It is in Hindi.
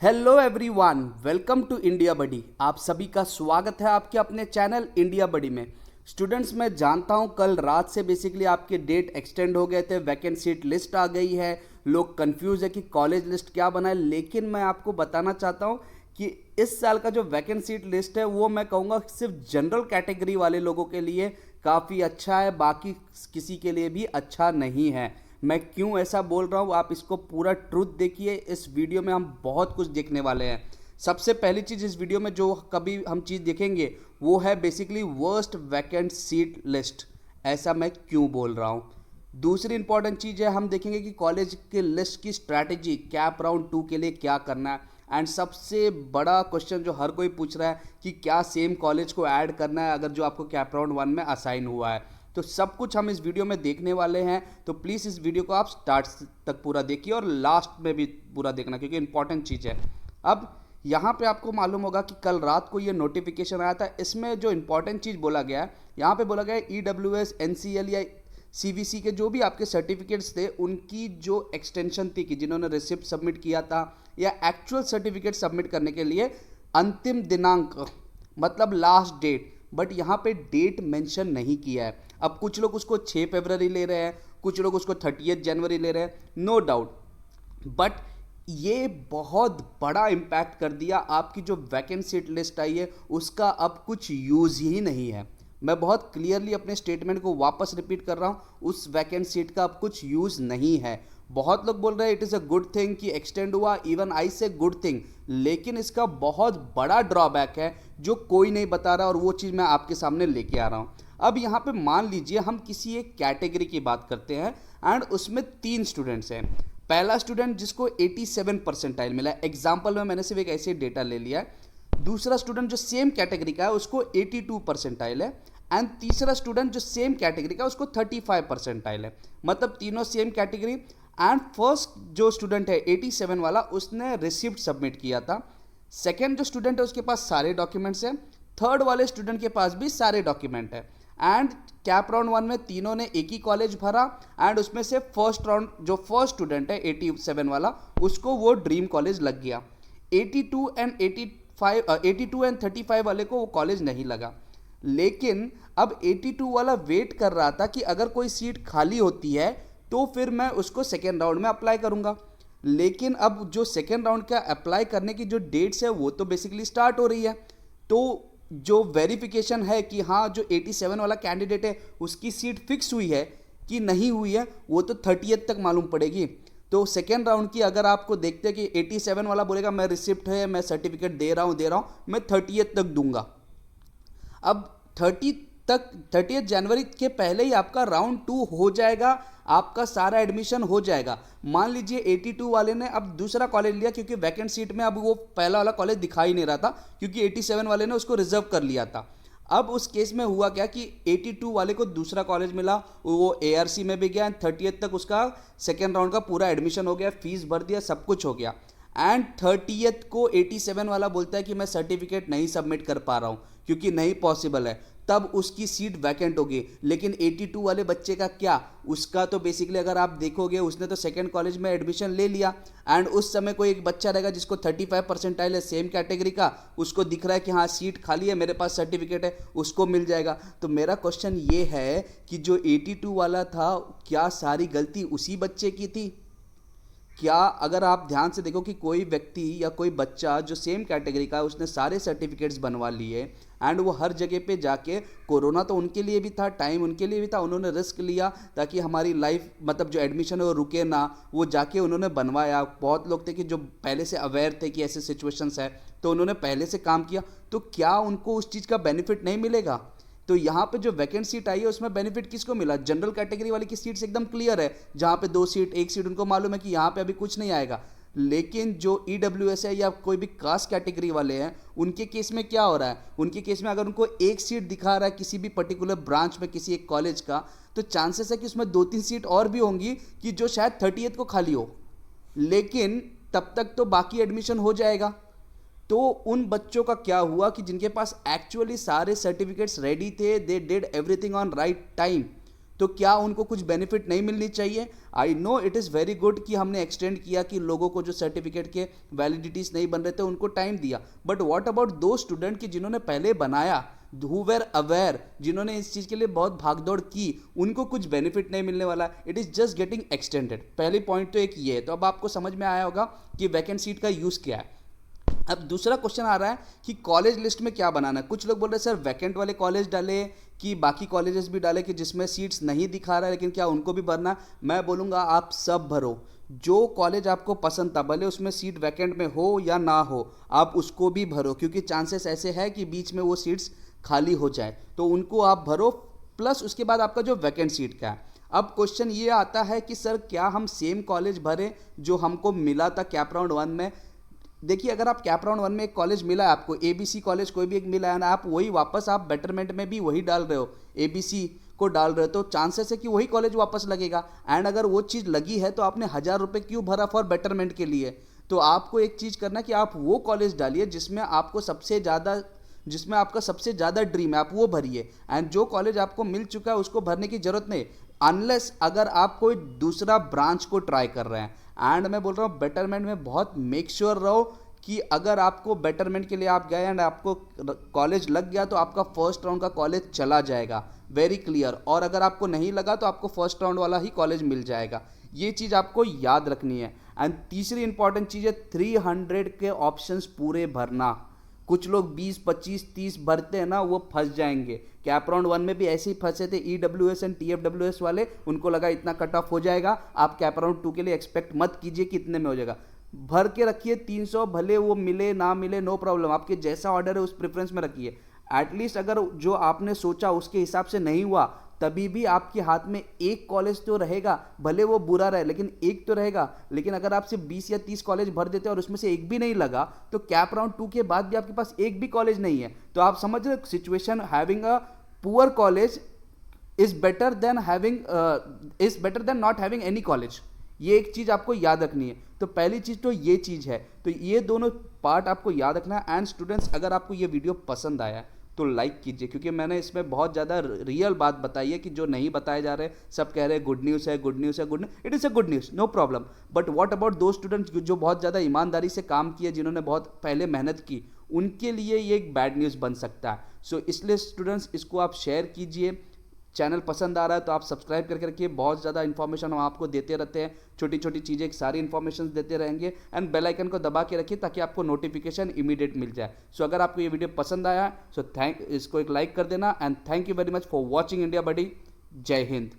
Hello everyone, welcome to India buddy. आप सभी का स्वागत है आपके अपने चैनल इंडिया बडी में। स्टूडेंट्स, मैं जानता हूं कल रात से बेसिकली आपके डेट एक्सटेंड हो गए थे, वैकेंट सीट लिस्ट आ गई है, लोग कंफ्यूज है कि कॉलेज लिस्ट क्या बना है। लेकिन मैं आपको बताना चाहता हूं कि इस साल का जो वैकेंट सीट लिस्ट है वो मैं कहूँगा सिर्फ जनरल कैटेगरी वाले लोगों के लिए काफ़ी अच्छा है, बाकी किसी के लिए भी अच्छा नहीं है। मैं क्यों ऐसा बोल रहा हूँ, आप इसको पूरा ट्रूथ देखिए। इस वीडियो में हम बहुत कुछ देखने वाले हैं। सबसे पहली चीज़ इस वीडियो में जो कभी हम चीज़ देखेंगे वो है basically worst vacant seat list. ऐसा मैं क्यों बोल रहा हूँ। दूसरी इंपॉर्टेंट चीज़ है, हम देखेंगे कि कॉलेज के लिस्ट की स्ट्रैटेजी कैप राउंड 2 के लिए क्या करना है। एंड सबसे बड़ा क्वेश्चन जो हर कोई पूछ रहा है कि क्या सेम कॉलेज को ऐड करना है अगर जो आपको कैप राउंड 1 में असाइन हुआ है। तो सब कुछ हम इस वीडियो में देखने वाले हैं। तो प्लीज़ इस वीडियो को आप स्टार्ट तक पूरा देखिए और लास्ट में भी पूरा देखना, क्योंकि इंपॉर्टेंट चीज़ है। अब यहाँ पे आपको मालूम होगा कि कल रात को ये नोटिफिकेशन आया था। इसमें जो इंपॉर्टेंट चीज़ बोला गया है, यहाँ पे बोला गया है EWS NCL या CVC के जो भी आपके सर्टिफिकेट्स थे उनकी जो एक्सटेंशन थी कि जिन्होंने रिसिप्ट सबमिट किया था या एक्चुअल सर्टिफिकेट सबमिट करने के लिए अंतिम दिनांक मतलब लास्ट डेट, बट यहाँ पे डेट मेंशन नहीं किया है। अब कुछ लोग उसको 6 फरवरी ले रहे हैं, कुछ लोग उसको 30 जनवरी ले रहे हैं, नो डाउट, बट ये बहुत बड़ा इम्पैक्ट कर दिया। आपकी जो वैकेंट सीट लिस्ट आई है उसका अब कुछ यूज़ ही नहीं है। मैं बहुत क्लियरली अपने स्टेटमेंट को वापस रिपीट कर रहा हूँ, उस वैकेंट सीट का अब कुछ यूज़ नहीं है। बहुत लोग बोल रहे हैं it is a good thing कि एक्सटेंड हुआ, इवन आई से गुड थिंग, लेकिन इसका बहुत बड़ा ड्रॉबैक है जो कोई नहीं बता रहा और वो चीज़ मैं आपके सामने लेके आ रहा हूँ। अब यहाँ पे मान लीजिए हम किसी एक कैटेगरी की बात करते हैं एंड उसमें 3 स्टूडेंट्स हैं। पहला स्टूडेंट जिसको 87 परसेंटाइल मिला है, एग्जाम्पल में मैंने सिर्फ एक ऐसे डेटा ले लिया है। दूसरा स्टूडेंट जो सेम कैटेगरी का है उसको 82 परसेंटाइल है एंड तीसरा स्टूडेंट जो सेम कैटेगरी का उसको 35 परसेंटाइल है। मतलब तीनों सेम कैटेगरी। एंड फर्स्ट जो स्टूडेंट है 87 वाला उसने रिसिप्ट सबमिट किया था। सेकेंड जो स्टूडेंट है उसके पास सारे डॉक्यूमेंट्स हैं। थर्ड वाले स्टूडेंट के पास भी सारे डॉक्यूमेंट है। एंड कैप राउंड 1 में तीनों ने एक ही कॉलेज भरा एंड उसमें से फर्स्ट राउंड जो फर्स्ट स्टूडेंट है 87 वाला उसको वो ड्रीम कॉलेज लग गया। 82 एंड 35 वाले को वो कॉलेज नहीं लगा। लेकिन अब 82 वाला वेट कर रहा था कि अगर कोई सीट खाली होती है तो फिर मैं उसको सेकेंड राउंड में अप्लाई करूंगा। लेकिन अब जो सेकेंड राउंड का अप्लाई करने की जो डेट्स है वो तो बेसिकली स्टार्ट हो रही है। तो जो वेरिफिकेशन है कि हाँ जो 87 वाला कैंडिडेट है उसकी सीट फिक्स हुई है कि नहीं हुई है वो तो 30th तक मालूम पड़ेगी। तो सेकेंड राउंड की अगर आपको देखते हैं कि 87 वाला बोलेगा मैं रिसिप्ट है, मैं सर्टिफिकेट दे रहा हूँ, मैं 30th तक दूंगा। अब 30 जनवरी के पहले ही आपका राउंड 2 हो जाएगा, आपका सारा एडमिशन हो जाएगा। मान लीजिए 82 वाले ने अब दूसरा कॉलेज लिया क्योंकि वैकेंट सीट में अब वो पहला वाला कॉलेज दिखाई नहीं रहा था क्योंकि 87 वाले ने उसको रिजर्व कर लिया था। अब उस केस में हुआ क्या कि 82 वाले को दूसरा कॉलेज मिला, वो ARC में भी गया, 30th तक उसका सेकेंड राउंड का पूरा एडमिशन हो गया, फीस भर दिया, सब कुछ हो गया। एंड 30th को 87 वाला बोलता है कि मैं सर्टिफिकेट नहीं सबमिट कर पा रहा हूँ क्योंकि नहीं पॉसिबल है, तब उसकी सीट वैकेंट होगी। लेकिन 82 वाले बच्चे का क्या, उसका तो बेसिकली अगर आप देखोगे उसने तो सेकेंड कॉलेज में एडमिशन ले लिया एंड उस समय कोई एक बच्चा रहेगा जिसको 35 परसेंटाइल है सेम कैटेगरी का, उसको दिख रहा है कि हाँ सीट खाली है, मेरे पास सर्टिफिकेट है, उसको मिल जाएगा। तो मेरा क्वेश्चन ये है कि जो 82 वाला था क्या सारी गलती उसी बच्चे की थी? क्या अगर आप ध्यान से देखो कि कोई व्यक्ति या कोई बच्चा जो सेम कैटेगरी का है उसने सारे सर्टिफिकेट्स बनवा लिए एंड वो हर जगह पे जाके, कोरोना तो उनके लिए भी था, टाइम उनके लिए भी था, उन्होंने रिस्क लिया ताकि हमारी लाइफ मतलब जो एडमिशन है वो रुके ना, वो जाके उन्होंने बनवाया। बहुत लोग थे कि जो पहले से अवेयर थे कि ऐसे सिचुएशंस है तो उन्होंने पहले से काम किया। तो क्या उनको उस चीज़ का बेनिफिट नहीं मिलेगा? तो यहाँ पे जो वैकेंट सीट आई है उसमें बेनिफिट किसको मिला? जनरल कैटेगरी वाली की सीट्स एकदम क्लियर है, जहाँ पे 2 सीट 1 सीट उनको मालूम है कि यहाँ पे अभी कुछ नहीं आएगा। लेकिन जो EWS है या कोई भी कास्ट कैटेगरी वाले हैं उनके केस में क्या हो रहा है? उनके केस में अगर उनको 1 सीट दिखा रहा है किसी भी पर्टिकुलर ब्रांच में किसी एक कॉलेज का, तो चांसेस है कि उसमें 2-3 सीट और भी होंगी कि जो शायद 30th को खाली हो, लेकिन तब तक तो बाकी एडमिशन हो जाएगा। तो उन बच्चों का क्या हुआ कि जिनके पास एक्चुअली सारे सर्टिफिकेट्स रेडी थे, they did everything on right time, तो क्या उनको कुछ बेनिफिट नहीं मिलनी चाहिए? I know it is very good कि हमने एक्सटेंड किया कि लोगों को जो सर्टिफिकेट के वैलिडिटीज नहीं बन रहे थे उनको टाइम दिया, बट व्हाट अबाउट दो स्टूडेंट की जिन्होंने पहले बनाया, हु वेर अवेयर, जिन्होंने इस चीज़ के लिए बहुत भागदौड़ की, उनको कुछ बेनिफिट नहीं मिलने वाला, it is just getting extended. पहले पॉइंट तो एक ये है। तो अब आपको समझ में आया होगा कि वैकेंट सीट का यूज़ क्या है। अब दूसरा क्वेश्चन आ रहा है कि कॉलेज लिस्ट में क्या बनाना है। कुछ लोग बोल रहे हैं सर वैकेंट वाले कॉलेज डाले कि बाकी कॉलेजेस भी डाले कि जिसमें सीट्स नहीं दिखा रहा है लेकिन क्या उनको भी भरना? मैं बोलूँगा आप सब भरो। जो कॉलेज आपको पसंद था, भले उसमें सीट वैकेंट में हो या ना हो, आप उसको भी भरो, क्योंकि चांसेस ऐसे है कि बीच में वो सीट्स खाली हो जाए, तो उनको आप भरो। प्लस उसके बाद आपका जो वैकेंट सीट का है। अब क्वेश्चन ये आता है कि सर क्या हम सेम कॉलेज भरें जो हमको मिला था कैप राउंड 1 में? देखिए, अगर आप कैप राउंड 1 में एक कॉलेज मिला है आपको, एबीसी कॉलेज कोई भी एक मिला है ना, आप वही वापस आप बेटरमेंट में भी वही डाल रहे हो, एबीसी को डाल रहे हो, तो चांसेस है कि वही कॉलेज वापस लगेगा। एंड अगर वो चीज़ लगी है तो आपने 1000 रुपये क्यों भरा फॉर बेटरमेंट के लिए? तो आपको एक चीज़ करना कि आप वो कॉलेज डालिए जिसमें आपको सबसे ज़्यादा, जिसमें आपका सबसे ज़्यादा ड्रीम है, आप वो भरिए। एंड जो कॉलेज आपको मिल चुका है उसको भरने की जरूरत नहीं, अनलेस अगर आप कोई दूसरा ब्रांच को ट्राई कर रहे हैं। एंड मैं बोल रहा हूँ बेटरमेंट में बहुत मेक श्योर रहो कि अगर आपको बेटरमेंट के लिए आप गए एंड आपको कॉलेज लग गया तो आपका फर्स्ट राउंड का कॉलेज चला जाएगा, वेरी क्लियर। और अगर आपको नहीं लगा तो आपको फर्स्ट राउंड वाला ही कॉलेज मिल जाएगा, ये चीज़ आपको याद रखनी है। एंड तीसरी इंपॉर्टेंट चीज़ है 300 के ऑप्शंस पूरे भरना। कुछ लोग 20, 25, 30 भरते हैं ना, वो फंस जाएंगे। कैप राउंड 1 में भी ऐसे ही फंसे थे ईडब्ल्यूएस एंड टीएफडब्ल्यूएस वाले, उनको लगा इतना कट ऑफ हो जाएगा। आप कैप राउंड 2 के लिए एक्सपेक्ट मत कीजिए कि इतने में हो जाएगा। भर के रखिए 300, भले वो मिले ना मिले नो प्रॉब्लम, आपके जैसा ऑर्डर है उस प्रेफरेंस में रखिए। एटलीस्ट अगर जो आपने सोचा उसके हिसाब से नहीं हुआ, तभी भी आपके हाथ में एक कॉलेज तो रहेगा, भले वो बुरा रहे लेकिन एक तो रहेगा। लेकिन अगर आप सिर्फ 20 या 30 कॉलेज भर देते हैं और उसमें से एक भी नहीं लगा, तो कैप राउंड 2 के बाद भी आपके पास एक भी कॉलेज नहीं है। तो आप समझ रहे situation, having a poor college is better than not having any college. ये एक चीज़ आपको याद रखनी है। तो पहली चीज़ तो ये चीज़ है, तो ये दोनों पार्ट आपको याद रखना है। एंड स्टूडेंट्स, अगर आपको ये वीडियो पसंद आया तो लाइक कीजिए, क्योंकि मैंने इसमें बहुत ज़्यादा रियल बात बताई है कि जो नहीं बताए जा रहे। सब कह रहे हैं गुड न्यूज़ है, गुड न्यूज़ है, good news, it is a good news, no problem. But what about दो स्टूडेंट्स जो बहुत ज़्यादा ईमानदारी से काम किए, जिन्होंने बहुत पहले मेहनत की, उनके लिए ये एक बैड न्यूज़ बन सकता है। सो इसलिए स्टूडेंट्स, इसको आप शेयर कीजिए। चैनल पसंद आ रहा है तो आप सब्सक्राइब करके रखिए, बहुत ज़्यादा इन्फॉर्मेशन हम आपको देते रहते हैं, छोटी छोटी चीज़ें सारी इन्फॉर्मेशन देते रहेंगे। एंड बेल आइकन को दबा के रखिए ताकि आपको नोटिफिकेशन इमीडिएट मिल जाए। सो अगर आपको ये वीडियो पसंद आया, सो इसको एक लाइक कर देना। And thank you very much for watching India buddy. जय हिंद।